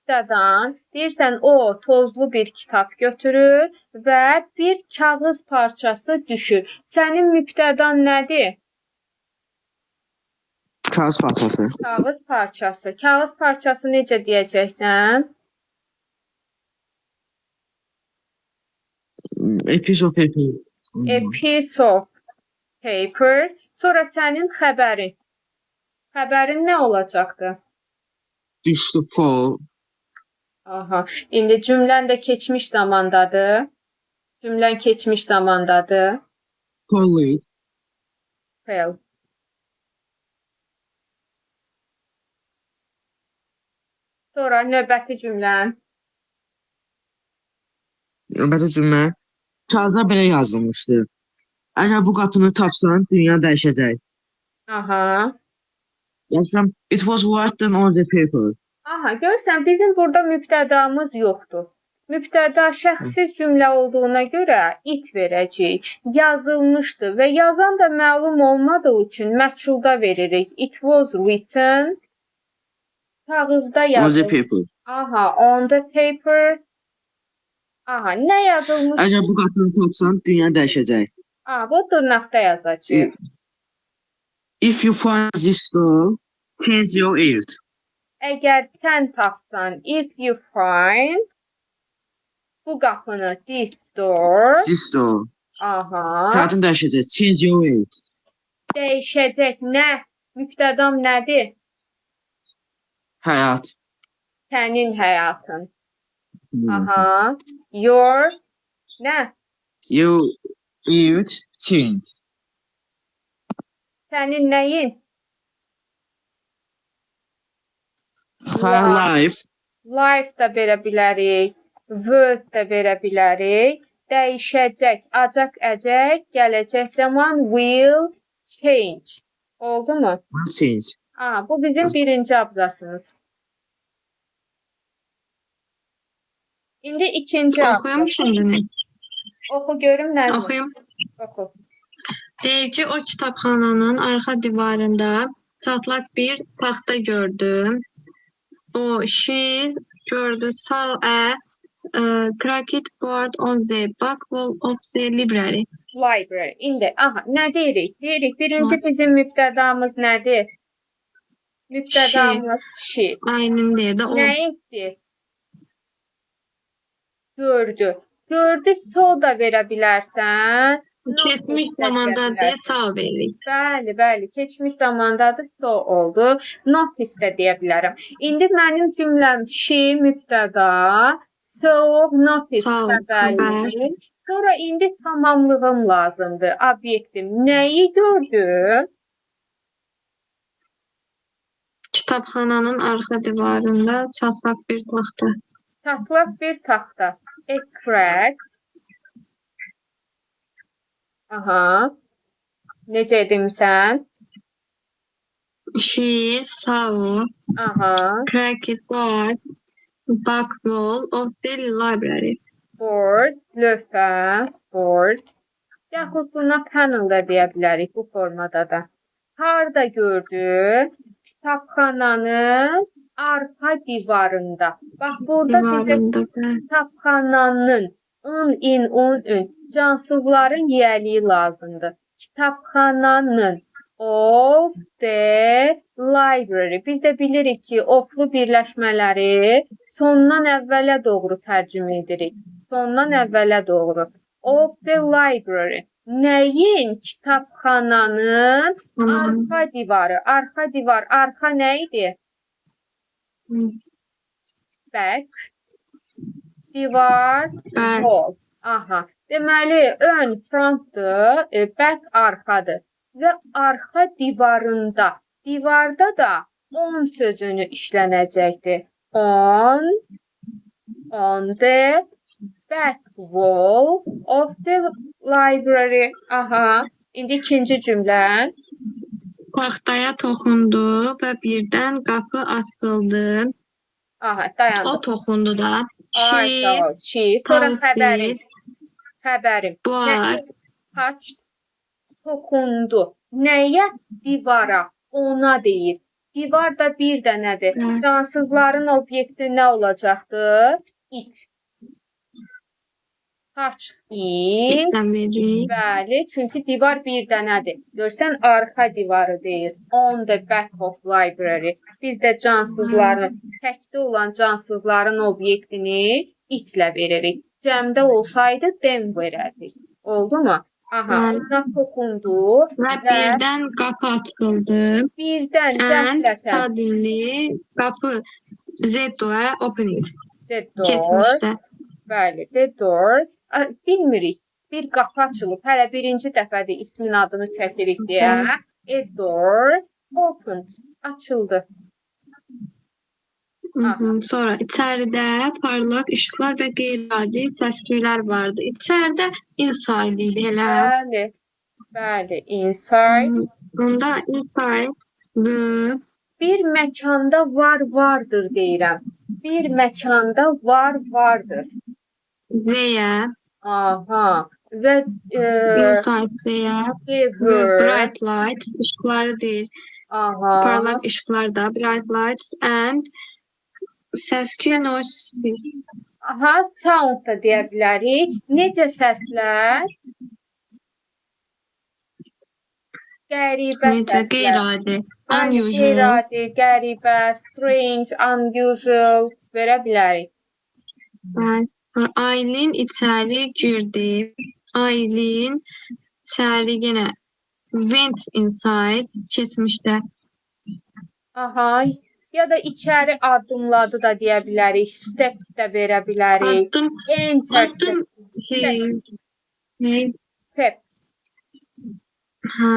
mübtədan deyirsən o tozlu bir kitab götürür və bir kağız parçası düşür. Sənin mübtədan nədir? Kağız parçası. Kağız parçası. Kağız parçası necə deyəcəksən? A piece of paper. A piece of paper. Sonra sənin xəbərin. Xəbərin nə olacaqdı? Düşdü, fall. Aha. İndi cümlən də keçmiş zamandadır. Cümlən keçmiş zamandadır. Falling. Fell. Sonra növbəti cümlən. Növbəti cümlə. Kağıza belə yazılmışdı. Əgər bu qapını tapsan, dünya dəyişəcək. Aha. Yazsam, it was written on the paper. Aha, görürsən bizim burada mübtədamız yoxdur. Mübtəda şəxssiz cümlə olduğuna görə it verəcəyik. Yazılmışdı və yazan da məlum olmadığı üçün məchulda veririk. It was written. Kağızda On the yazılmış. paper. Aha, on the paper. Aha, nə yazılmış? Əgər bu qapını tapsan, dünya dəyişəcək. Aha, bu dırnaqda yazacağıq. If you find this door, change your ears. Əgər sən tapsan, if you find bu qapını, this door. This door. Aha. Həyatın dəyişəcək. Change your ears. Dəyişəcək nə? Mübtədam nədir? Həyat. Sənin həyatın. Aha. Your nə? You eat change. Sənin nəyin? Her life. Life da verə bilərik. Word da verə bilərik. Dəyişəcək, acaq, əcək, gələcək zaman will change. Oldu mu? Change. Aha, bu bizim birinci abzasımız. İndi ikinci abzas. Oxuyum şimdi. Oxu görüm nə? Oxuyum. Oxu. Deyir ki, o kitabxananın arxa divarında çatlaq bir taxta gördüm. O she gördü saw a cracked board on the back wall of the library. Library. İndi, aha, nə deyirik? Deyirik, birinci bizim mübtədamız nədir? Mübtədamız she. Aynen diye de o. Nə etdi? Gördü. Gördü, so da verə bilərsən. Keçmiş zamanda diye saw veririk. Bəli, bəli. Keçmiş zamandadır, so oldu. Notice də deyə bilərəm. İndi mənim cümləm she mübtəda, so notice So, xəbəri. Sonra indi tamamlığım lazımdır. Obyektim. Nəyi gördüm? Kitabxananın arxa divarında çatlaq bir taxta. Çatlaq bir taxta. A cracked. Aha. Necə edimsən? She saw Aha. cracked board back wall of the library. Board, lövhə, board. Yaxud buna panel da deyə bilərik bu formada da. Harda gördü? Kitabxananın arxa divarında. Bax, burada bizə Divarında da. kitabxananın un, cansızların yiyəliyi lazımdır. Kitabxananın of the library. Biz də bilirik ki, oflu birləşmələri sondan əvvələ doğru tərcümə edirik. Sondan əvvələ doğru. Of the library. Nəyin? Kitabxananın arxa divarı. Arxa divar. Arxa nə idi? Back. Divar. Back. Wall. Aha. Deməli, ön frontdur, back arxadır. Və arxa divarında. Divarda da on sözünü işlənəcəkdir. On the back wall of the library. Aha. İndi ikinci cümlə. Taxtaya toxundu və birdən qapı açıldı. Aha, dayandı. O toxundu da. Ay, tamam. She. Sonra xəbərim. Xəbərim. Board. Touched. Toxundu. Nəyə? Divara. Ona deyir. Divar da bir dənədir. Hə. Cansızların obyekti nə olacaqdır? It. Touched it. İtdən veririk. Bəli, çünki divar bir dənədir. Görsən, arxa divarı deyir. On the back of library. Biz də cansızların, təkdə olan cansızların obyektini itlə veririk. Cəmdə olsaydı them verərdik. Oldu mu? Aha, Bəli. ona toxundu Və və birdən qapı açıldı. birdən And qəflətən suddenly qapı Z-a open it. the door. Keçmişdə. Bəli, the door. Bilmirik. Bir qapı açılıb. Hələ birinci dəfədir ismin adını çəkirik deyə. A door opened. Açıldı. Sonra içəridə parlaq işıqlar və qeyri-adi səs-küylər vardı. İçəridə inside idi elə. Bəli. Bəli, inside. Bunda inside the Bir məkanda vardır deyirəm. Bir məkanda vardır. veya Aha. Və inside veya they were. bright lights ışıkları değil. Aha. Parlak ışıklar da bright lights and səs-küy noises. Aha, sound da deyə bilərik. Necə səslər? Qəribə Necə səslər. qeyri-adi. Yəni, Unusual. qeyri-adi, qəribə, strange, unusual verə bilərik. Sonra Aylin içəri girdi. Aylin içəri yenə went inside keçmişdə. Aha. Ya da içəri addımladı da deyə bilərik. Step də verə bilərik. Addım Enter ne? step. Ha,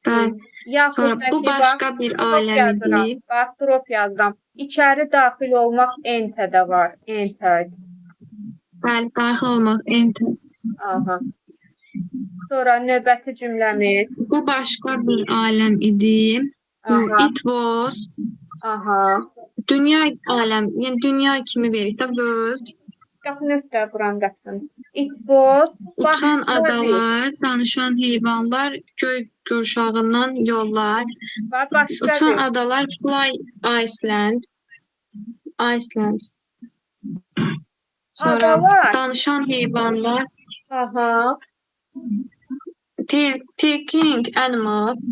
ben Yaxud sonra da bu ki, başqa bir aləm idi. Bax, drop yazıram. İçəri daxil olmaq enter-də var. Entered. Bəli, daxil olmaq enter. Aha. Sonra növbəti cümləmiz. Bu başqa bir aləm idi. Aha. It was Aha. dünya aləm, yəni dünya kimi verir də world. Qapı nöqtə quran qapısını. It was Uçan başqa bir. adalar, danışan heyvanlar, göy qurşağından yollar. Var başqa Uçan bir. adalar Fly Iceland. Iceland. Sonra Adalar. danışan heyvanlar Aha. Taking animals.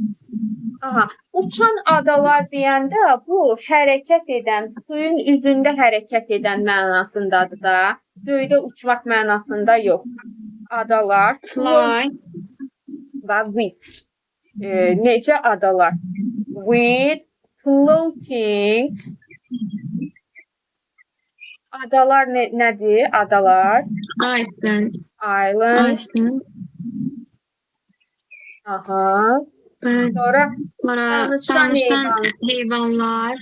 Aha. Uçan adalar deyəndə bu hərəkət edən, suyun üzündə hərəkət edən mənasındadır da. Göydə uçmaq mənasında yox. Adalar Fly. və with. Necə adalar? With floating. Adalar nədir? Adalar. Iceland. Island. Iceland. Aha. Evet. Sonra Sonra danışan heyvanlar.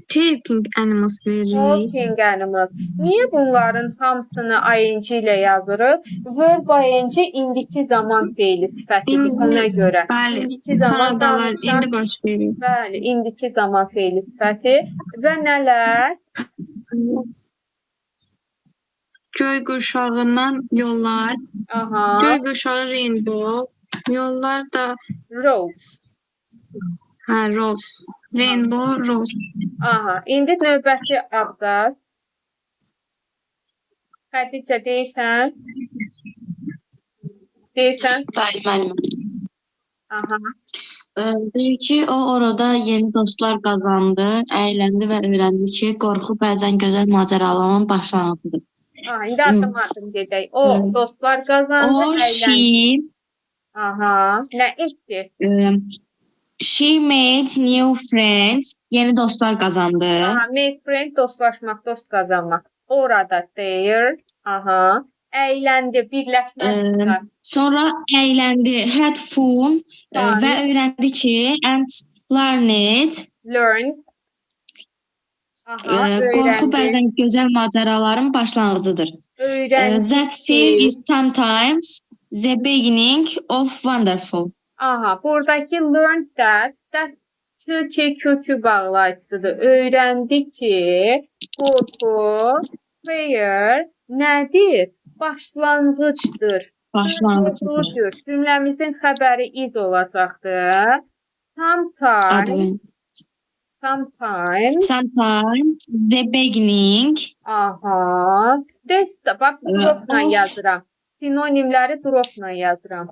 Taking animals verir. talking animals. Niyə bunların hamısını ing ilə yazırıq? Verb ing indiki zaman feili sifətidir buna görə. Bəli. İndiki zaman Adalar danışan, indi baş verir. bəli, indiki zaman feili sifəti və nələr? Göy qurşağından yollar. Aha, Göy qurşağı rainbow. Yollar da roads. rose. Rainbow rose. Aha, indi növbəti abzas. Xədicə deyirsən? Deyirsən? Bəli, müəllimə. Aha. Deyir ki, o orada yeni dostlar qazandı, əyləndi və öyrəndi ki, qorxu bəzən gözəl macəraların başlanğıcıdır. Aha, indi addım gedək. O, dostlar qazandı, O, əyləndi. Aha, nə etdi? she made new friends, yeni dostlar qazandı. Aha, make friend, dostlaşmaq, dost qazanmaq. Orada there. Aha. Əyləndi, birləşmək. Sonra əyləndi, had fun və öyrəndi ki, and learned. Learned. Aha, Qorxu öyrəndi. bəzən gözəl macəraların başlanğıcıdır. Öyrəndi. That fear is sometimes the beginning of wonderful. Aha, buradakı learned that kökü bağlayıcısıdır. Öyrəndi ki, qorxu, fear nədir? Başlanğıcdır. Başlanğıcıdır. Cümləmizin xəbəri is olacaqdır. Sometimes, Advent. sometimes. Sometimes the beginning Aha. Desta, bax dropla of yazıram. Sinonimləri dropla yazıram.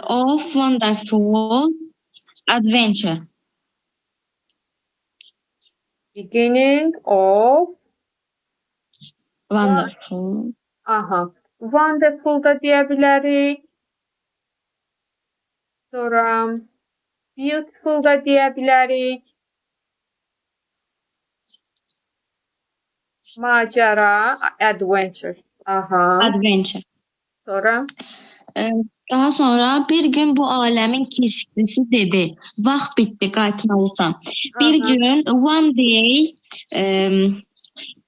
of wonderful adventure. Beginning of, Wonderful. aha. Wonderful da deyə bilərik. Sonra beautiful da deyə bilərik. Macera, adventure. Aha. Adventure. Sonra Daha sonra bir gün bu aləmin keşikçisi dedi. Vaxt bitdi, qayıtmalısan. Bir aha. gün one day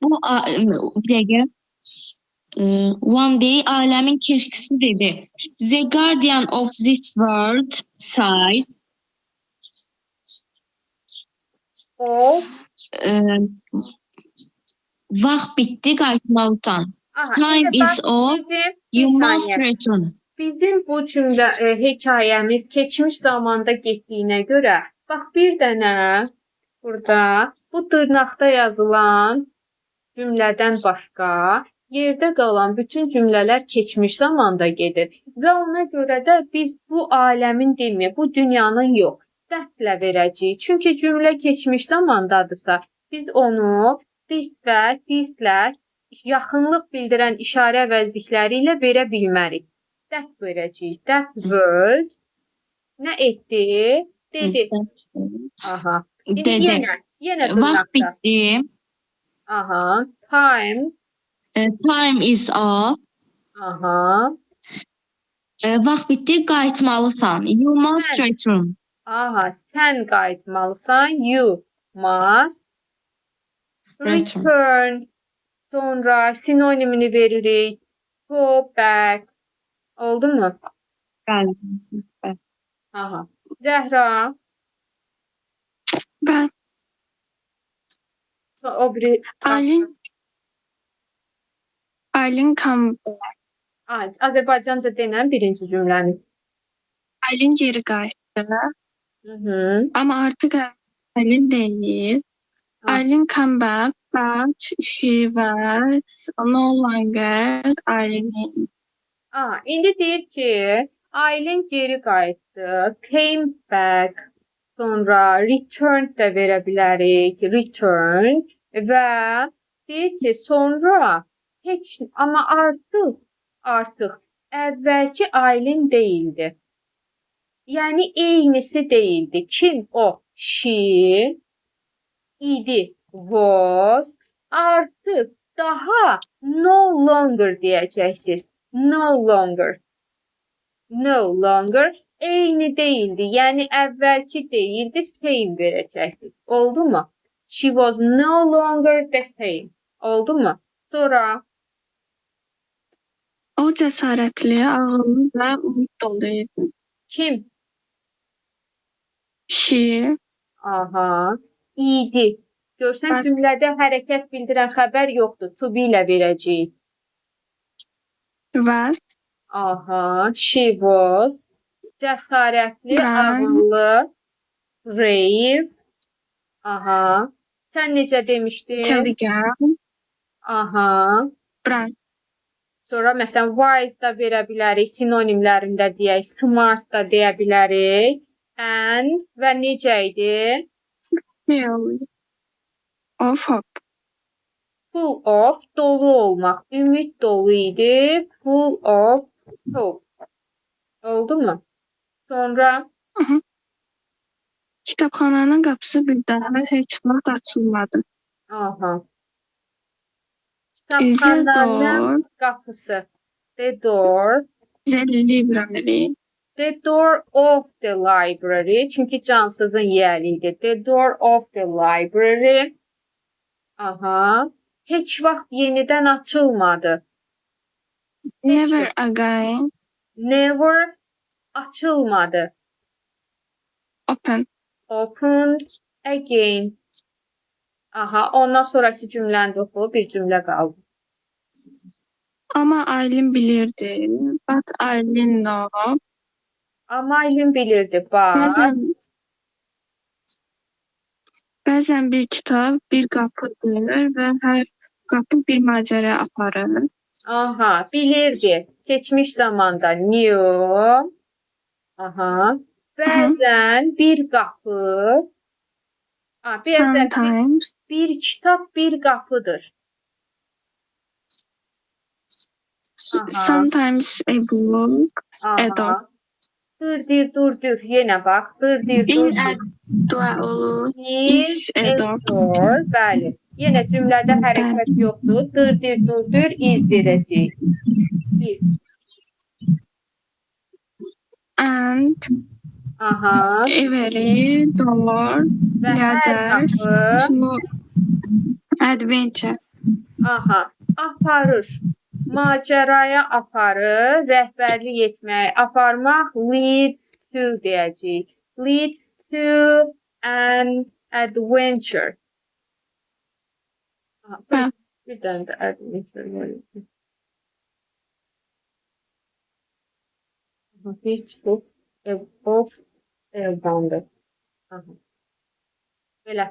bir dəqiqə one day aləmin keşikçisi dedi. The guardian of this world said Of, vaxt bitdi, qayıtmalısan. aha. Time İndi is bax off, bizim you bir must saniyə. return. Bizim bu cümlə hekayəmiz keçmiş zamanda getdiyinə görə, bax bir dənə burada bu dırnaqda yazılan cümlədən başqa yerdə qalan bütün cümlələr keçmiş zamanda gedir və ona görə də biz bu aləmin demir, bu dünyanın yox, dəflə verəcəyik. Çünki cümlə keçmiş zamandadırsa, biz onu dislə yaxınlıq bildirən işarə əvəzlikləri ilə verə bilmərik. That verəcəyik. That world nə etdi? Dedi. Aha. İndi Dedi. yenə Vaxt dırnaqda. bitdi. Aha. Time. Time is off. Aha. Vaxt bitdi, qayıtmalısan. You must Sən. return. Aha. Sən qayıtmalısan. You must return. Sonra sinonimini veririk. Go back. Oldu mu? Bəli. Aha. Zəhra. Ben O biri. Aylin come Azərbaycanca denən birinci cümləni. Aylin geri qayıtdı. Hı. Ama artık Aylin değil. Ha. Aylin come back, but she was no longer Aylin. İndi deyir ki, Aylin geri qayıtdı. Came back. Sonra returned də verə bilərik. Return və deyir ki, sonra heç amma artıq əvvəlki Aylin deyildi. Yəni eynisi deyildi. Kim o? She idi. Was. Artıq daha no longer deyəcəksiniz. No longer. No longer eyni değildi. Yəni əvvəlki değildi, same verəcəksiniz. Oldu mu? She was no longer the same. Oldu mu? Sonra O cəsarətli, ağıllı və umut dolu idi. kim? She Aha. İdi. Görsən Bəs- cümlədə hərəkət bildirən xəbər yoxdur. To be ilə verəcəyik. was Aha. She was. Cəsarətli, Brand. ağıllı, brave. Aha. Sən necə demişdin? intelligent, Aha. bright. Sonra məsələn wise da verə bilərik, sinonimlərində deyək, smart da deyə bilərik. And və necə idi? Filled of hope. Full of, dolu olmaq. Ümid dolu idi. Full of hope. Oldu mu? Sonra Kitabxananın qapısı bir daha heç vaxt açılmadı. aha. Is the Kitabxananın door qapısı. The door. the library? The door of the library. Çünki cansızın yeri idi. The door of the library. Aha. Heç vaxt yenidən açılmadı. Never again Never açılmadı. open. Opened again. Aha, ondan sonraki cümləni də oxu, bir cümlə qaldı. Ama Aylin bilirdi. But Aylin know Amma Aylin bilirdi. Bax. Bəzən bir kitab bir qapıdır və hər qapı bir macəra aparır. Aha, bilirdi. Keçmiş zamanda new. Aha. Bəzən bir qapı. Bəzən Sometimes, bir kitab bir qapıdır. Aha. sometimes a book, a door. Aha. Dur. Yenə bax. Dur. Bir dua olur. Is a a door. door. Bəli. Yenə cümlədə hərəkət yoxdur. Dur, is verəcəyik. Bir. And Aha. every door Və hər leads qapı. to adventure. Aha. Aparır. Macəraya aparır. Rəhbərlik etmək. Aparmaq leads to deyəcəyik. Leads to an adventure. Aha, bir dənə də adventure var. Aha, bir çıxıb evdandır. Aha. Belə.